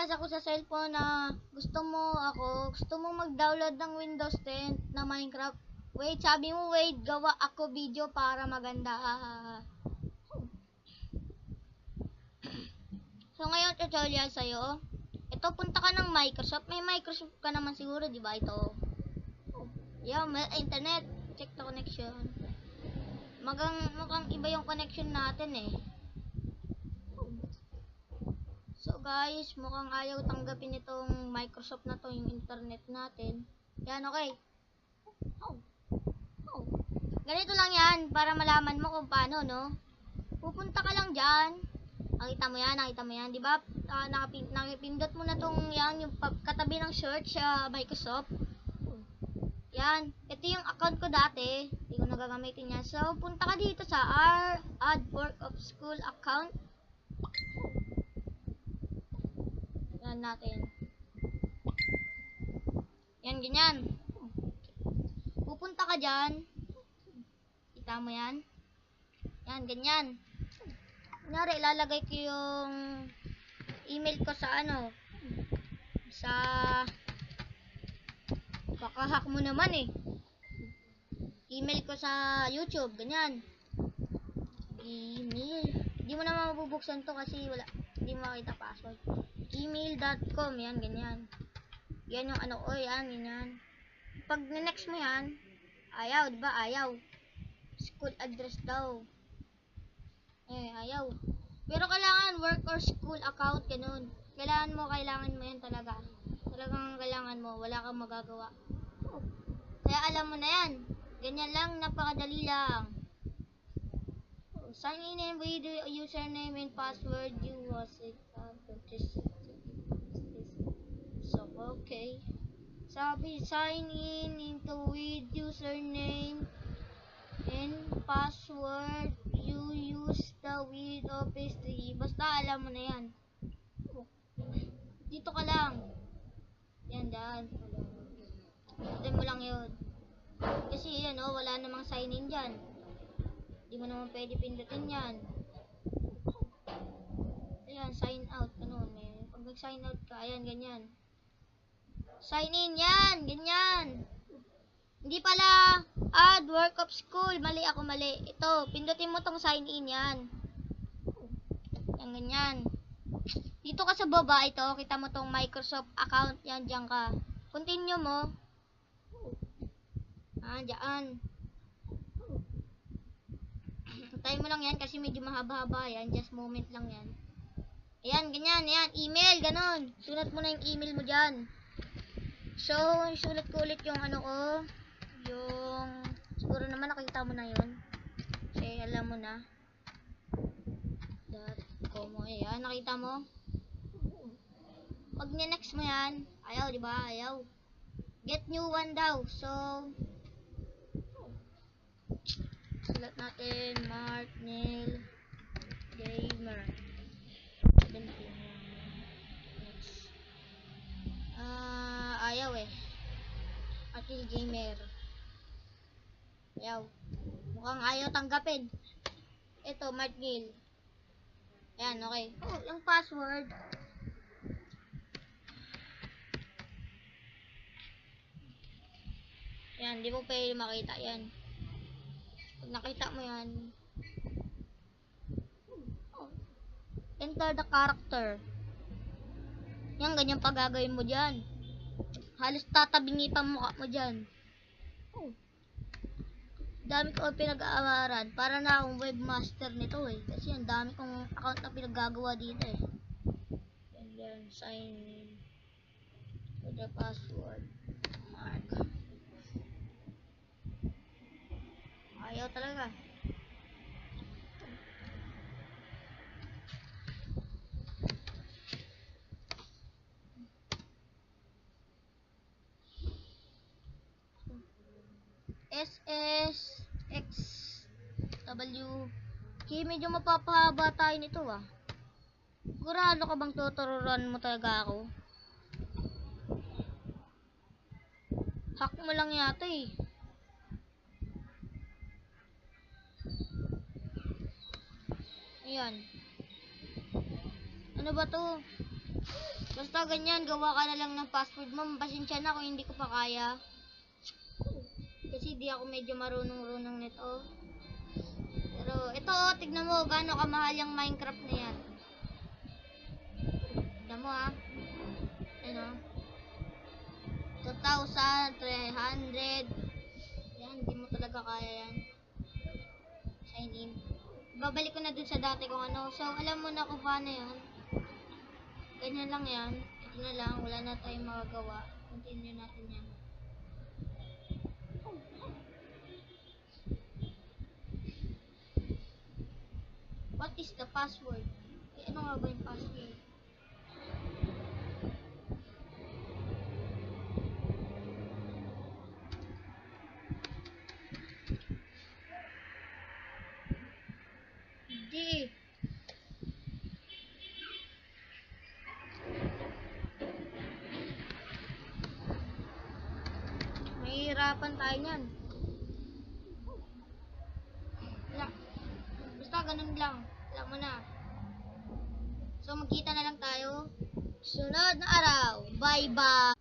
nabasa ko sa cellphone na gusto mo mag-download ng Windows 10 na Minecraft. Wait, sabi mo, wait, gawa ako video para maganda. So, ngayon tutorial sa'yo. Ito, punta ka ng Microsoft. May Microsoft ka naman siguro, di ba? Ito. Yan, may internet. Check the connection. Mukhang iba yung connection natin eh. So guys, mukhang ayaw tanggapin itong Microsoft na to, yung internet natin. Yan, okay. Ganito lang yan, para malaman mo kung paano, no? Pupunta ka lang dyan. Nakita mo yan, di ba? Nakipindot mo na tong yan, yung katabi ng search sa Microsoft. Yan, ito yung account ko dati. Hindi ko nagagamitin yan. So, punta ka dito sa add work of school account. Yan natin. Yan, ganyan. Pupunta ka dyan. Kita mo yan? Yan, ganyan. Kunyari, ilalagay ko yung email ko sa ano. Sa... Kakahack mo naman eh. Email ko sa YouTube, ganyan. Email. Hindi mo naman mabubuksan to kasi wala. Hindi mo makita password. Email.com, yan, ganyan. Yan yung ano, yan, ganyan. Pag next mo yan, ayaw, diba? Ayaw. School address daw. Ayaw. Pero kailangan work or school account, ganun. Kailangan mo yan talaga. Talagang kailangan mo, wala kang magagawa. Kaya alam mo na yan. Ganyan lang, napakadali lang. Sign in with the username and password you was it. So, okay. Sabi, sign in into with username and password you use the with Office 3. Basta alam mo na yan. Dito ka lang. Yan, dyan. Ito mo lang yun. Kasi yan, oh, wala namang sign in dyan. Hindi mo naman pwede pindutin yan. Ayan, sign out. Ganun, eh. Pag nag-sign out ka, ayan, ganyan. Sign in yan, ganyan. Hindi pala add work of school. Mali ako, mali. Ito, pindutin mo tong sign in yan. Yan, ganyan. Dito ka sa baba, ito, kita mo tong Microsoft account. Yan, dyan ka. Continue mo. Dyan. Tayo mo lang yan kasi medyo mahaba-haba yan. Just moment lang yan. Ayan, ganyan, yan. Email, ganun. Sulat mo na yung email mo dyan. So, sulat ko ulit yung ano ko. Yung, siguro naman nakita mo na yun. Kasi alam mo na. .com. Ayan, nakita mo. Pag next mo yan, ayaw, diba? Ayaw. Get new one daw. So, sulat natin, Mark Neil Gamer. Ayaw eh. Mark Gamer. Ayaw. Mukhang ayaw tanggapin. Ito, Mark Neil. Ayan, okay. Oh, yung password. Ayan, di mo pwede makita yan. Pag nakita mo yan, enter the character. Yan, ganyan pa gagawin mo dyan. Halos tatabingi pa mukha mo dyan. Dami ko pinag-aaralan. Para na akong webmaster nito eh. Kasi ang dami kong account na pinaggagawa dito eh. And then, sign in to the password. Mark. Ayaw talaga. SSXW. Okay, medyo mapapahaba tayo nito ah. Sigurado ka bang tuturuan mo talaga ako? Hack mo lang yata eh. Ayan. Ano ba to? Basta ganyan, gawa ka na lang ng password mo. Pasensya na kung hindi ko pa kaya. Kasi di ako medyo marunong-runong nito. Pero ito, tignan mo gaano kamahal yung Minecraft na yan. Tignan mo ha. Ano? 2,300. Yan, hindi mo talaga kaya yan. Sign in. Babalik ko na dun sa dati kong ano. So, alam mo na kung paano yan. Ganyan lang yan. Ito na lang. Wala na tayong magagawa. Continue natin yan. What is the password? Eh, ano nga ba yung password? Hindi. Mahihirapan tayo niyan. Wala. Basta ganun lang. Alam mo na. So, magkita na lang tayo sunod na araw. Bye-bye!